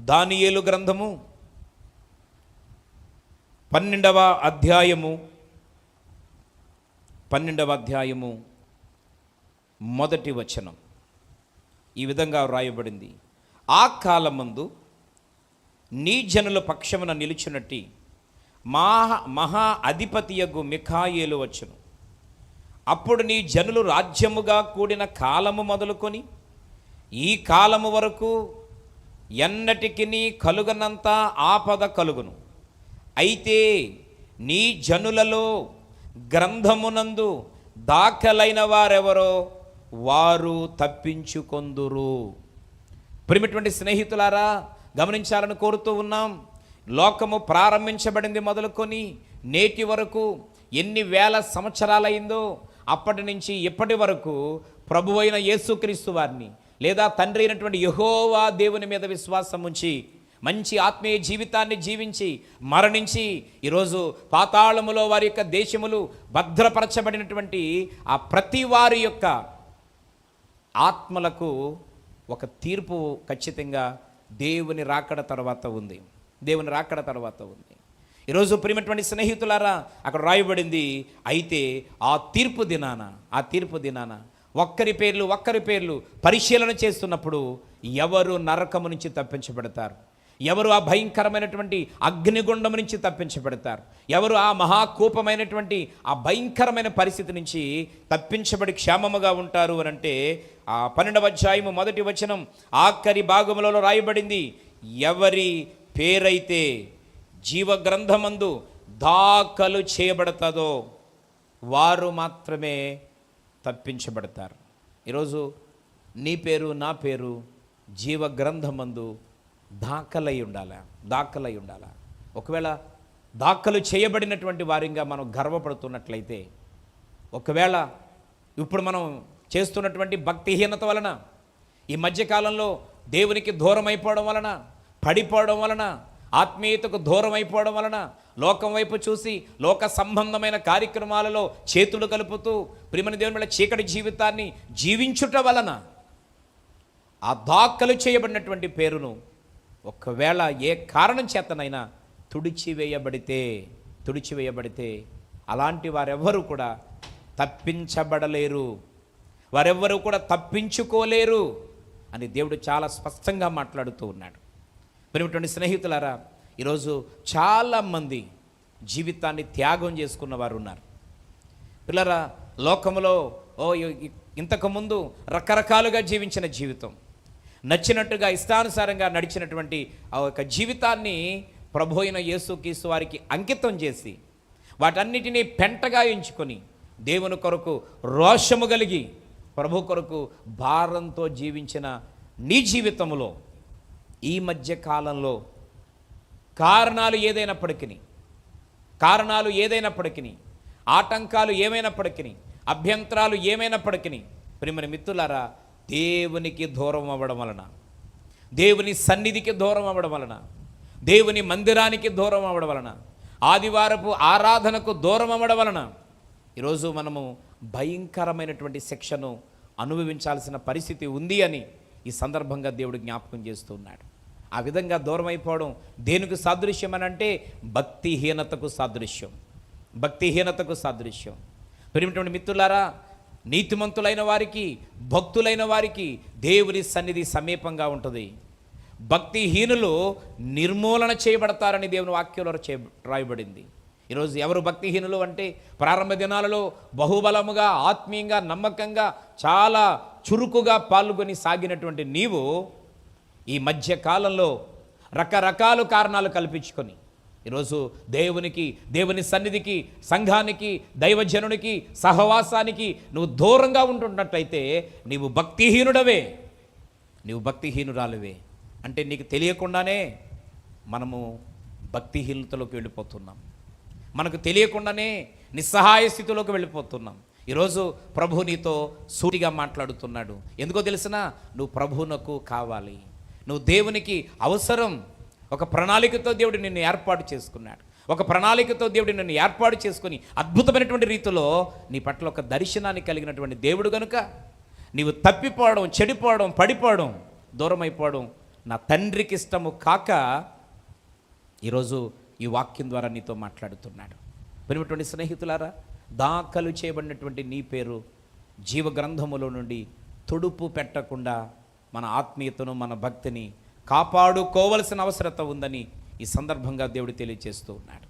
దానియేలు గ్రంథము 12వ అధ్యాయము మొదటి వచనం ఈ విధంగా వ్రాయబడింది. ఆ కాలమందు నీ జనుల పక్షమున నిలుచున్నట్టి మహా అధిపతియగు మిఖాయేలు వచ్చును. అప్పుడు నీ జనులు రాజ్యముగా కూడిన కాలము మొదలుకొని ఈ కాలము వరకు ఎన్నటికి కలుగనంత ఆపద కలుగును. అయితే నీ జనులలో గ్రంథమునందు దాఖలైన వారెవరో వారు తప్పించుకొందురు. ప్రియమైనటువంటి స్నేహితులారా, గమనించాలని కోరుతూ ఉన్నాం. లోకము ప్రారంభించబడింది మొదలుకొని నేటి వరకు ఎన్ని వేల సంవత్సరాలైందో అప్పటి నుంచి ఇప్పటి వరకు ప్రభువైన యేసుక్రీస్తు వారిని లేదా తండ్రి అయినటువంటి యెహోవా దేవుని మీద విశ్వాసం ఉంచి మంచి ఆత్మీయ జీవితాన్ని జీవించి మరణించి ఈరోజు పాతాళములో వారి యొక్క దేశములు భద్రపరచబడినటువంటి ఆ ప్రతి వారి యొక్క ఆత్మలకు ఒక తీర్పు ఖచ్చితంగా దేవుని రాకడ తర్వాత ఉంది. దేవుని రాకడ తర్వాత ఉంది. ఈరోజు ప్రియమైనటువంటి స్నేహితులారా, అక్కడ రాయబడింది, అయితే ఆ తీర్పు దినాన ఒక్కరి పేర్లు పరిశీలన చేస్తున్నప్పుడు ఎవరు నరకము నుంచి తప్పించబడతారు, ఎవరు ఆ భయంకరమైనటువంటి అగ్నిగుండం నుంచి తప్పించబడతారు, ఎవరు ఆ మహాకోపమైనటువంటి ఆ భయంకరమైన పరిస్థితి నుంచి తప్పించబడి క్షేమముగా ఉంటారు అని అంటే ఆ 12వ అధ్యాయము మొదటి వచనం ఆఖరి భాగములలో రాయబడింది, ఎవరి పేరైతే జీవగ్రంథమందు దాఖలు చేయబడతాదో వారు మాత్రమే తప్పించబడతారు. ఈరోజు నీ పేరు నా పేరు జీవగ్రంథమందు దాఖలై ఉండాలా. ఒకవేళ దాఖలు చేయబడినటువంటి వారిగా మనం గర్వపడుతున్నట్లయితే, ఒకవేళ ఇప్పుడు మనం చేస్తున్నటువంటి భక్తిహీనత వలన, ఈ మధ్యకాలంలో దేవునికి దూరం అయిపోవడం వలన, పడిపోవడం వలన, ఆత్మీయతకు దూరం అయిపోవడం వలన, లోకం వైపు చూసి లోక సంబంధమైన కార్యక్రమాలలో చేతులు కలుపుతూ ప్రియమైన దేవుని వల్ల చీకటి జీవితాన్ని జీవించుట వలన ఆ దాఖలు చేయబడినటువంటి పేరును ఒకవేళ ఏ కారణం చేతనైనా తుడిచివేయబడితే అలాంటి వారెవ్వరూ కూడా తప్పించబడలేరు, వారెవ్వరూ కూడా తప్పించుకోలేరు అని దేవుడు చాలా స్పష్టంగా మాట్లాడుతూ ఉన్నాడు. ప్రియమైనటువంటి స్నేహితులారా, ఈరోజు చాలామంది జీవితాన్ని త్యాగం చేసుకున్న వారు ఉన్నారు. పిల్లరా, లోకములో ఇంతకుముందు రకరకాలుగా జీవించిన జీవితం, నచ్చినట్టుగా ఇష్టానుసారంగా నడిచినటువంటి ఆ యొక్క జీవితాన్ని ప్రభు అయిన యేసుక్రీస్తు వారికి అంకితం చేసి వాటన్నిటినీ పెంటగా ఎంచుకొని దేవుని కొరకు రోషము కలిగి ప్రభు కొరకు భారంతో జీవించిన నీ జీవితంలో ఈ మధ్య కాలంలో కారణాలు ఏదైనప్పటికీ ఆటంకాలు ఏమైనప్పటికీ అభ్యంతరాలు ఏమైనప్పటికీ ప్రియమైన మిత్రులారా, దేవునికి దూరం అవ్వడం వలన, దేవుని సన్నిధికి దూరం అవ్వడం వలన, దేవుని మందిరానికి దూరం అవ్వడం వలన, ఆదివారపు ఆరాధనకు దూరం అవ్వడం వలన ఈరోజు మనము భయంకరమైనటువంటి శిక్షను అనుభవించాల్సిన పరిస్థితి ఉంది అని ఈ సందర్భంగా దేవుడు జ్ఞాపకం చేస్తూ ఉన్నాడు. ఆ విధంగా దూరం అయిపోవడం దేనికి సాదృశ్యం అని అంటే భక్తిహీనతకు సాదృశ్యం. ప్రియమైనటువంటి మిత్రులారా, నీతిమంతులైన వారికి, భక్తులైన వారికి దేవుని సన్నిధి సమీపంగా ఉంటుంది. భక్తిహీనులు నిర్మూలన చేయబడతారని దేవుని వాక్యంలో రాయబడింది. ఈరోజు ఎవరు భక్తిహీనులు అంటే, ప్రారంభ దినాలలో బహుబలముగా, ఆత్మీయంగా, నమ్మకంగా, చాలా చురుకుగా పాల్గొని సాగినటువంటి నీవు ఈ మధ్య కాలంలో రకరకాల కారణాలు కల్పించుకొని ఈరోజు దేవుని సన్నిధికి, సంఘానికి, దైవజనునికి, సహవాసానికి నువ్వు దూరంగా ఉంటున్నట్లయితే నీవు భక్తిహీనురాలువే. అంటే నీకు తెలియకుండానే మనము భక్తిహీనతలోకి వెళ్ళిపోతున్నాం, మనకు తెలియకుండానే నిస్సహాయ స్థితిలోకి వెళ్ళిపోతున్నాం. ఈరోజు ప్రభు నీతో సూటిగా మాట్లాడుతున్నాడు. ఎందుకో తెలిసినా, నువ్వు ప్రభువునకు కావాలి, నువ్వు దేవునికి అవసరం. ఒక ప్రణాళికతో దేవుడు నిన్ను ఏర్పాటు చేసుకున్నాడు. ఒక ప్రణాళికతో దేవుడు నిన్ను ఏర్పాటు చేసుకుని అద్భుతమైనటువంటి రీతిలో నీ పట్ల ఒక దర్శనాన్ని కలిగినటువంటి దేవుడు కనుక నీవు తప్పిపోవడం, చెడిపోవడం, పడిపోవడం, దూరం అయిపోవడం నా తండ్రికి ఇష్టము కాక ఈరోజు ఈ వాక్యం ద్వారా నీతో మాట్లాడుతున్నాడు. విన్నటువంటి స్నేహితులారా, దాఖలు చేయబడినటువంటి నీ పేరు జీవ గ్రంథములో నుండి తుడుపు పెట్టకుండా మన ఆత్మీయతను, మన భక్తిని కాపాడుకోవలసిన అవసరత ఉందని ఈ సందర్భంగా దేవుడు తెలియజేస్తూ ఉన్నాడు.